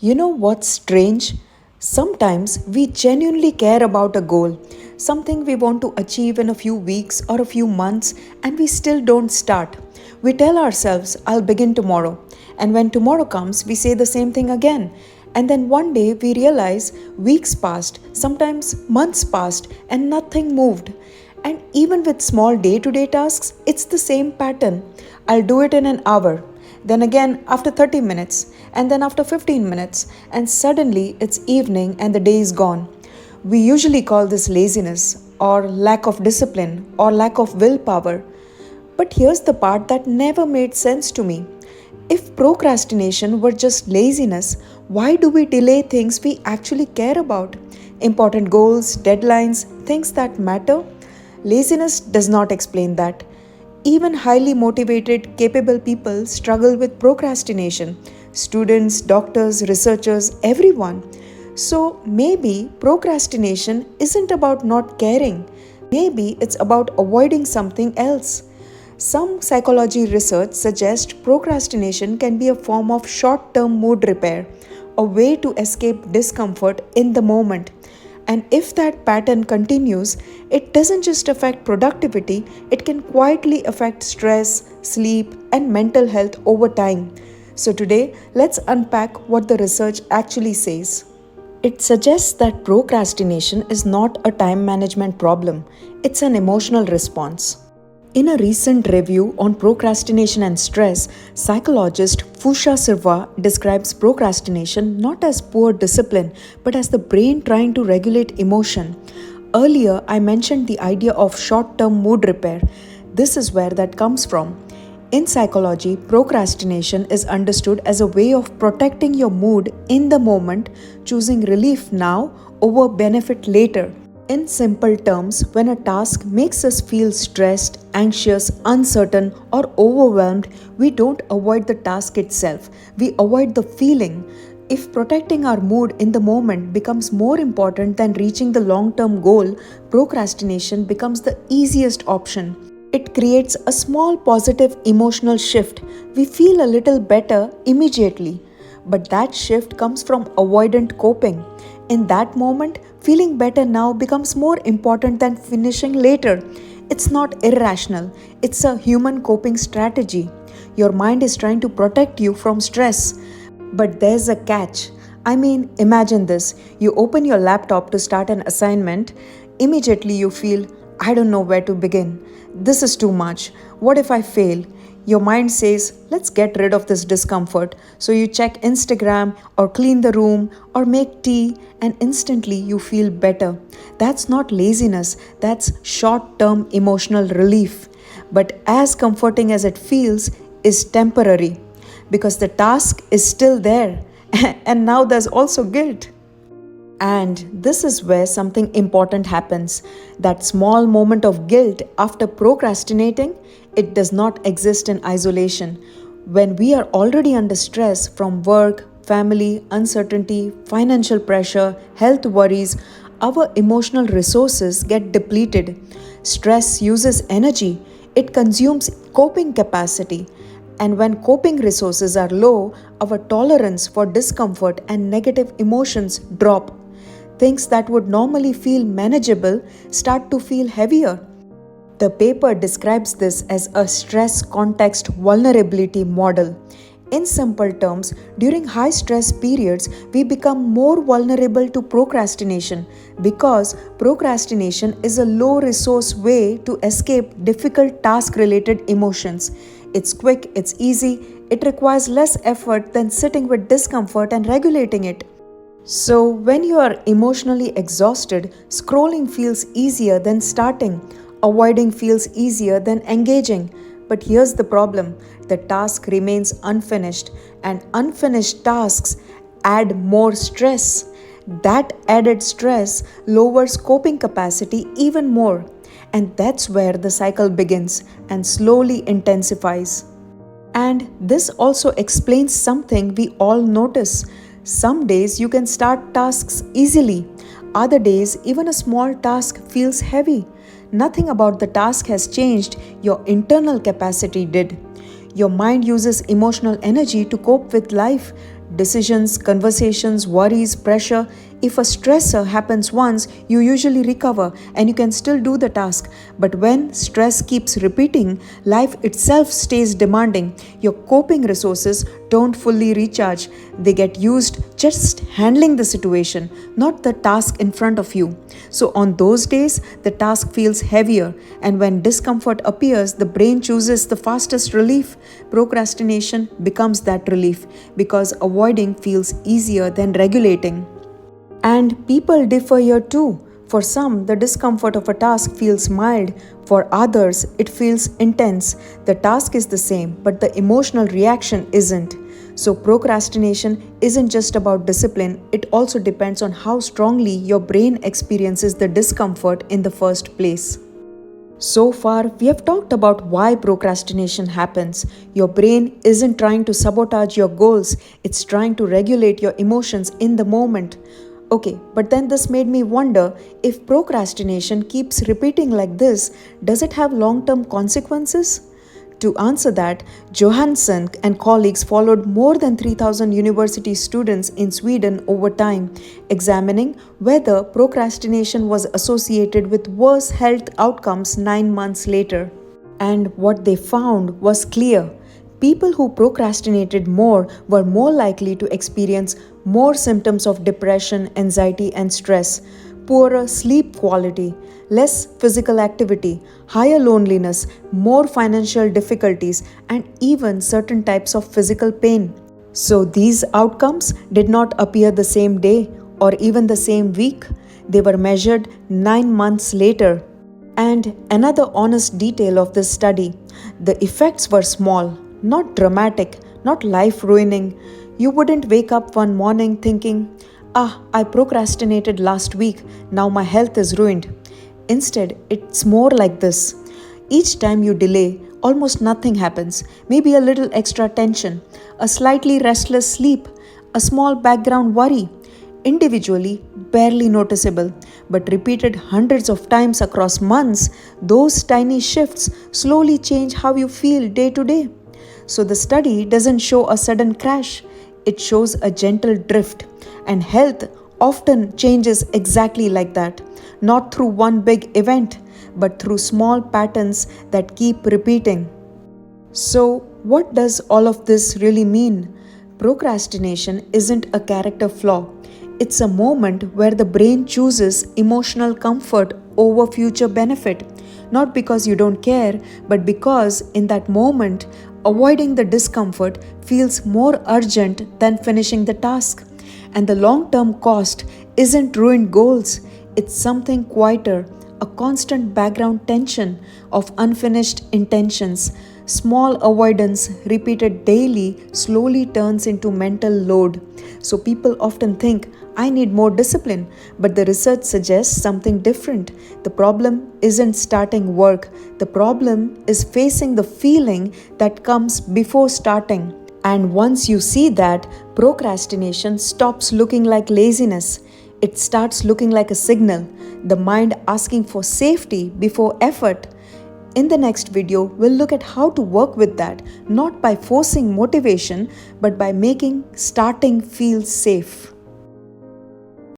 You know what's strange? Sometimes we genuinely care about a goal, something we want to achieve in a few weeks or a few months, and we still don't start. We tell ourselves, I'll begin tomorrow. And when tomorrow comes, we say the same thing again. And then one day we realize weeks passed, sometimes months passed, and nothing moved. And even with small day to day tasks, it's the same pattern. I'll do it in an hour, then again after 30 minutes, and then after 15 minutes, and suddenly it's evening and the day is gone. We usually call this laziness, or lack of discipline, or lack of willpower. But here's the part that never made sense to me. If procrastination were just laziness, why do we delay things we actually care about? Important goals, deadlines, things that matter? Laziness does not explain that. Even highly motivated, capable people struggle with procrastination. Students, doctors, researchers, everyone. So maybe procrastination isn't about not caring. Maybe it's about avoiding something else. Some psychology research suggests procrastination can be a form of short term mood repair, a way to escape discomfort in the moment. And if that pattern continues, it doesn't just affect productivity, it can quietly affect stress, sleep, and mental health over time. So, today, let's unpack what the research actually says. It suggests that procrastination is not a time management problem, it's an emotional response. In a recent review on procrastination and stress, psychologist Fusha Sirva describes procrastination not as poor discipline but as the brain trying to regulate emotion. Earlier, I mentioned the idea of short term mood repair. This is where that comes from. In psychology, procrastination is understood as a way of protecting your mood in the moment, choosing relief now over benefit later. In simple terms, when a task makes us feel stressed, anxious, uncertain, or overwhelmed, we don't avoid the task itself, we avoid the feeling. If protecting our mood in the moment becomes more important than reaching the long term goal, procrastination becomes the easiest option. It creates a small positive emotional shift. We feel a little better immediately. But that shift comes from avoidant coping. In that moment, feeling better now becomes more important than finishing later. It's not irrational, it's a human coping strategy. Your mind is trying to protect you from stress. But there's a catch. Imagine this. You open your laptop to start an assignment. Immediately you feel, I don't know where to begin. This is too much. What if I fail? Your mind says, let's get rid of this discomfort. So you check Instagram or clean the room or make tea, and instantly you feel better. That's not laziness, that's short term emotional relief. But as comforting as it feels, is temporary because the task is still there. And now there's also guilt. And this is where something important happens. That small moment of guilt after procrastinating, it does not exist in isolation. When we are already under stress from work, family, uncertainty, financial pressure, health worries, our emotional resources get depleted. Stress uses energy, it consumes coping capacity. And when coping resources are low, our tolerance for discomfort and negative emotions drop. Things that would normally feel manageable start to feel heavier. The paper describes this as a stress context vulnerability model. In simple terms, during high stress periods, we become more vulnerable to procrastination because procrastination is a low resource way to escape difficult task related emotions. It's quick, it's easy, it requires less effort than sitting with discomfort and regulating it. So, when you are emotionally exhausted, scrolling feels easier than starting, avoiding feels easier than engaging. But here's the problem, the task remains unfinished, and unfinished tasks add more stress. That added stress lowers coping capacity even more. And that's where the cycle begins and slowly intensifies. And this also explains something we all notice. Some days you can start tasks easily. Other days, even a small task feels heavy. Nothing about the task has changed, your internal capacity did. Your mind uses emotional energy to cope with life. Decisions, conversations, worries, pressure. If a stressor happens once, you usually recover and you can still do the task. But when stress keeps repeating, life itself stays demanding. Your coping resources don't fully recharge. They get used just handling the situation, not the task in front of you. So, on those days, the task feels heavier, and when discomfort appears, the brain chooses the fastest relief. Procrastination becomes that relief because avoiding feels easier than regulating. And people differ here too. For some, the discomfort of a task feels mild. For others, it feels intense. The task is the same, but the emotional reaction isn't. So, procrastination isn't just about discipline, it also depends on how strongly your brain experiences the discomfort in the first place. So far, we have talked about why procrastination happens. Your brain isn't trying to sabotage your goals, it's trying to regulate your emotions in the moment. Okay, but then this made me wonder, if procrastination keeps repeating like this, does it have long term consequences? To answer that, Johansson and colleagues followed more than 3,000 university students in Sweden over time, examining whether procrastination was associated with worse health outcomes 9 months later. And what they found was clear. People who procrastinated more were more likely to experience more symptoms of depression, anxiety, and stress, poorer sleep quality, less physical activity, higher loneliness, more financial difficulties, and even certain types of physical pain. So, these outcomes did not appear the same day or even the same week. They were measured 9 months later. And another honest detail of this study, the effects were small, not dramatic, not life ruining. You wouldn't wake up one morning thinking, I procrastinated last week, now my health is ruined. Instead, it's more like this. Each time you delay, almost nothing happens. Maybe a little extra tension, a slightly restless sleep, a small background worry. Individually, barely noticeable, but repeated hundreds of times across months, those tiny shifts slowly change how you feel day to day. So the study doesn't show a sudden crash, it shows a gentle drift, and health often changes exactly like that, not through one big event, but through small patterns that keep repeating. So, what does all of this really mean? Procrastination isn't a character flaw. It's a moment where the brain chooses emotional comfort over future benefit. Not because you don't care, but because in that moment, avoiding the discomfort feels more urgent than finishing the task. And the long term cost isn't ruined goals, it's something quieter, a constant background tension of unfinished intentions. Small avoidance repeated daily slowly turns into mental load. So people often think, I need more discipline, but the research suggests something different. The problem isn't starting work, the problem is facing the feeling that comes before starting. And once you see that, procrastination stops looking like laziness. It starts looking like a signal, the mind asking for safety before effort. In the next video, we'll look at how to work with that, not by forcing motivation, but by making starting feel safe.